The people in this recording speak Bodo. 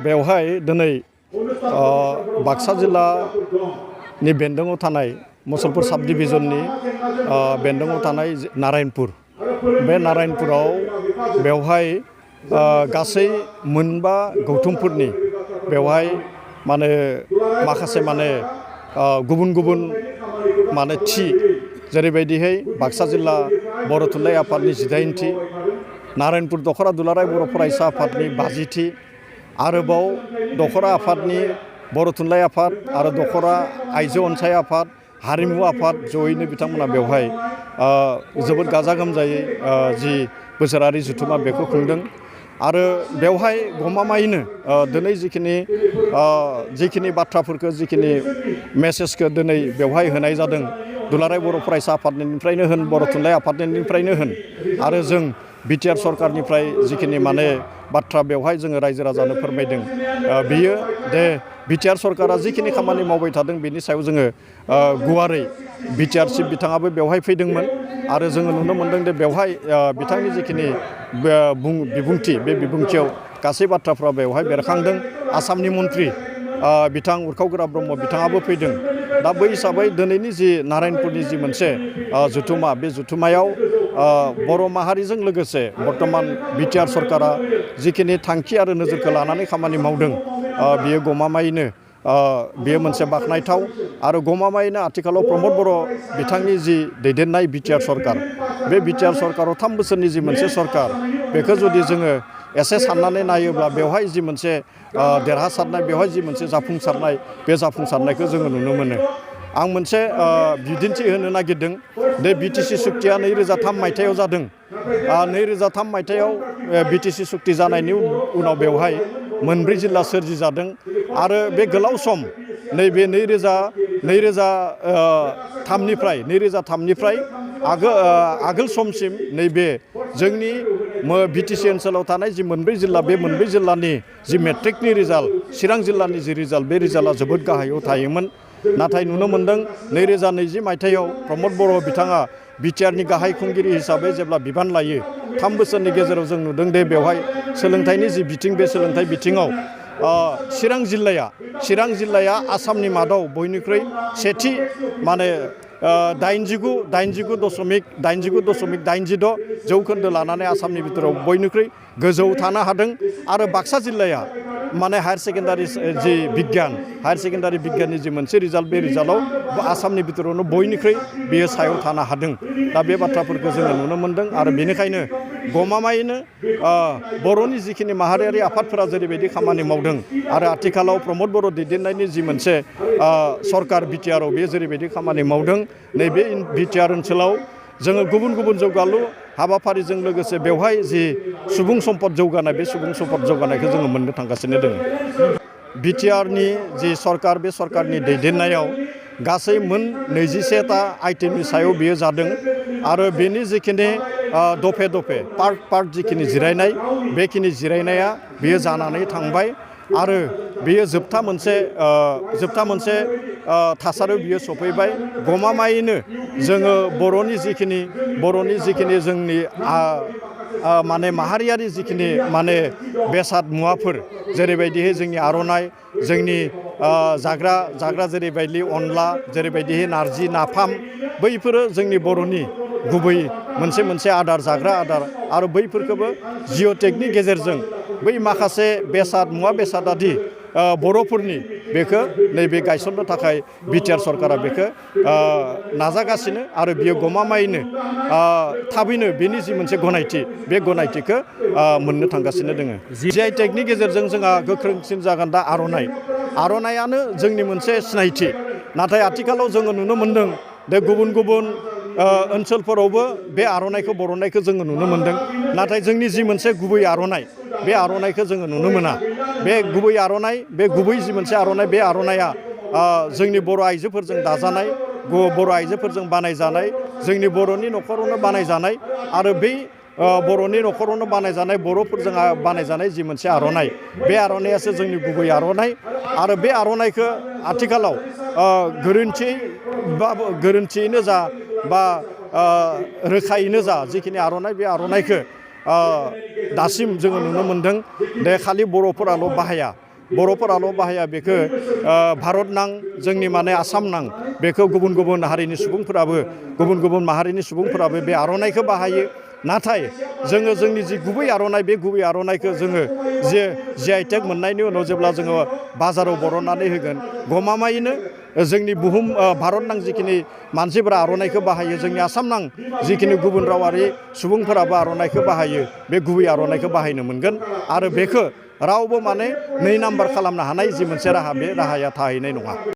बेवहाय दिनै बाक्सा जिल्लानि बेन्दोङाव थानाय मुसलपुर साब डिभिजननि बेन्दोङाव थानाय नारायणपुर बे नारायणपुराव बेवहाय गासै मोनबा गौथुमफोरनि बेवहाय माखासे गुबुन गुबुन जेरैबायदिहाय बाक्सा जिल्ला बर' थुनलाइ आफादनि 18थि नारायणपुर दखरा दुलाराय बर' फरायसा आफादनि 50थि आरोबाव दखरा आफादनि बर' थुनलाइ आफाद आरो दखरा आइजो अनसाय आफाद हारिमु आफाद जयैनो बिथांमोना बेवहाय जोबोद गाजा गोमजायै जि बोसोरारि जथुमा बेखौ खुंदों आरो बेवहाय गमामायैनो दिनै जिखिनि बाथ्राफोरखौ जिखिनि मेसेजखौ दिनै बेवहाय होनाय जादों दुलाराय बर' फरायसा आफादनिफ्रायनो होन बर' थुनलाइ आफादनिफ्रायनो होन आरो जों बिटिआर सरकारनिफ्राय जिखिनि बाथ्रा बेवहाय जोङो रायजो राजानो फोरमायदों बियो दे बिटिआर सरकारा जिखिनि खामानि मावबाय थादों बेनि सायाव जोङो गुवारै बिटिआर चिफ बिथाङाबो बेवहाय फैदोंमोन आरो जोङो नुनो मोनदों दे बेवहाय बिथांनि जिखिनि बिबुंथि बे बिबुंथियाव गासै बाथ्राफ्रा बेवहाय बेरखांदों आसामनि मन्त्रि बिथां उरखाव गोरा ब्रह्म बिथाङाबो फैदों दा बै हिसाबै दिनैनि जि नारायणपुरनि जि मोनसे जथुमा बे जथुमायाव बर' माहारिजों लोगोसे बर्तमान बिटिआर सरकारा जिखिनि थांखि आरो नोजोरखौ लानानै खामानि मावदों बियो गमामायैनो बेयो मोनसे बाख्नायथाव आरो गमामायैनो आथिखालाव प्रमद बर' बिथांनि जि दैदेननाय बिटिआर सरकार बे बिटिआर सरकाराव 3 बोसोरनि जि मोनसे सरकार बेखौ जुदि जोङो एसे साननानै नायोब्ला बेवहाय जि मोनसे देरहासारनाय बेवहाय जि मोनसे जाफुंसारनाय बे जाफुंसारनायखौ जोङो नुनो मोनो आं मोनसे बिदिन्थि होनो नागिरदों बे बिटिसि सुक्तिया 2003 मायथाइयाव जादों 2003 मायथाइयाव बिटिसि सुक्ति जानायनि उनाव बेवहाय 4 जिल्ला सोरजि जादों आरो बे गोलाव सम नैबे 2003निफ्राय आगोल समसिम नैबे जोंनि बिटिसि ओनसोलाव थानाय जि 4 जिल्ला बे 4 जिल्लानि जि मेट्रिकनि रिजाल्ट चिरां जिल्लानि जि रिजाल्ट बे रिजाल्टआ जोबोद गाहायाव थायोमोन नाथाय नुनो मोनदों 2020 मायथाइयाव प्रमद बर' बिथाङा बिटिआरनि गाहाय खुंगिरि हिसाबै जेब्ला बिबान लायो 3 बोसोरनि गेजेराव जों नुदों दे बेवहाय सोलोंथाइनि जि बिथिं बे सोलोंथाइ बिथिङाव चिरां जिल्लाया आसामनि मादाव बयनिख्रुइ सेथि 89.86 जौखोन्दो लानानै आसामनि बिथोराव बयनिख्रुइ गोजौ थानो हादों आरो बाक्सा जिल्लाया हायार सेकेन्डारि जि हायार सेकेन्डारि बिगियाननि जि मोनसे रिजाल्ट बे रिजाल्टआव आसामनि बिथोरावनो बयनिख्रुइ बेयो सायाव थानो हादों दा बे बाथ्राफोरखौ जोङो नुनो मोनदों आरो बेनिखायनो गमामायैनो बर'नि जिखिनि माहारियारि आफादफोरा जेरैबायदि खामानि मावदों आरो आथिखालाव प्रमद बर' दैदेननायनि जि मोनसे सरकार बिटिआरआव बेयो जेरैबायदि खामानि मावदों नैबे बिटिआर ओनसोलाव जोङो गुबुन गुबुन जौगालु हाबाफारिजों लोगोसे बेवहाय जि सुबुं सम्पद जौगानाय बे सुबुं सम्पद जौगानायखौ जोङो मोननो थांगासिनो दङ बिटिआरनि जि सरकार बे सरकारनि दैदेननायाव गासै 21टा आइटेमनि सायाव बियो जादों आरो बेनि जिखिनि दफे पार्ट जिखिनि जिरायनाय बेखिनि जिरायनाया बियो जानानै थांबाय आरो बेयो जोबथा मोनसे थासारियाव बियो सफैबाय गमामायैनो जोङो बर'नि जिखिनि जोंनि माहारियारि जिखिनि बेसाद मुवाफोर जेरैबायदिहाय जोंनि आर'नाइ जोंनि जाग्रा जेरैबायदि अनला जेरैबायदिहाय नारजि नाफाम बैफोरो जोंनि बर'नि गुबै मोनसे आदार जाग्रा आदार आरो बैफोरखौबो जिअ'टेकनि गेजेरजों बै माखासे मुवा बेसादादि बर'फोरनि बेखौ नैबे गायसननो थाखाय बिटिआर सरकारा बेखौ नाजागासिनो आरो बियो गमामायैनो थाबैनो बेनि जि मोनसे गनायथि बे गनायथिखौ मोननो थांगासिनो दङ जिआइटेकनि गेजेरजों जोंहा गोख्रोंसिन जागोन दा आर'नाइयानो जोंनि मोनसे सिनायथि नाथाय आथिखालाव जोङो नुनो मोनदों दे गुबुन ओनसोलफोरावबो बे आर'नाइखौ बरननायखौ जोङो नुनो मोनदों नाथाय जोंनि जि मोनसे गुबै आर'नाइ बे आर'नाइखौ जोङो नुनो मोना बे गुबै जि मोनसे आर'नाइ बे आर'नाइया जोंनि बर' आइजोफोरजों दाजानाय बर' आइजोफोरजों बानायजानाय जोंनि बर'नि न'खरावनो बानायजानाय आरो बै बर'नि न'खरावनो बानायजानाय बर'फोरजों बानायजानाय जि मोनसे आर'नाइ बे आर'नाइयासो जोंनि गुबै आर'नाइ आरो बे आर'नाइखौ आथिखालाव गोरोन्थियैनो जा बा रोखायैनो जा जिखिनि आर'नाइ बे आर'नाइखौ दासिम जोङो नुनो मोनदों दे खालि बर'फोराल' बाहाया बर'फोराल' बाहाया बेखौ भारत नां जोंनि माने आसाम नां बेखौ गुबुन गुबुन हारिनि सुबुंफोराबो गुबुन गुबुन माहारिनि सुबुंफोराबो बे आर'नाइखौ बाहायो नाथाय जोङो जोंनि जि गुबै आर'नाइ बे गुबै आर'नाइखौ जोङो जे जि.आइ.टेक मोननायनि उनाव जेब्ला जोङो बाजाराव बरननानै होगोन गमामायैनो जोंनि बुहुम भारत नां जिखिनि मानसिफोरा आर'नाइखौ बाहायो जोंनि आसाम नां जिखिनि गुबुन रावारि सुबुंफोराबो आर'नाइखौ बाहायो बे गुबै आर'नाइखौ बाहायनो मोनगोन आरो बेखौ रावबो माने 2 नाम्बार खालामनो हानाय जि मोनसे राहा बे राहाया थाहैनाय नङा।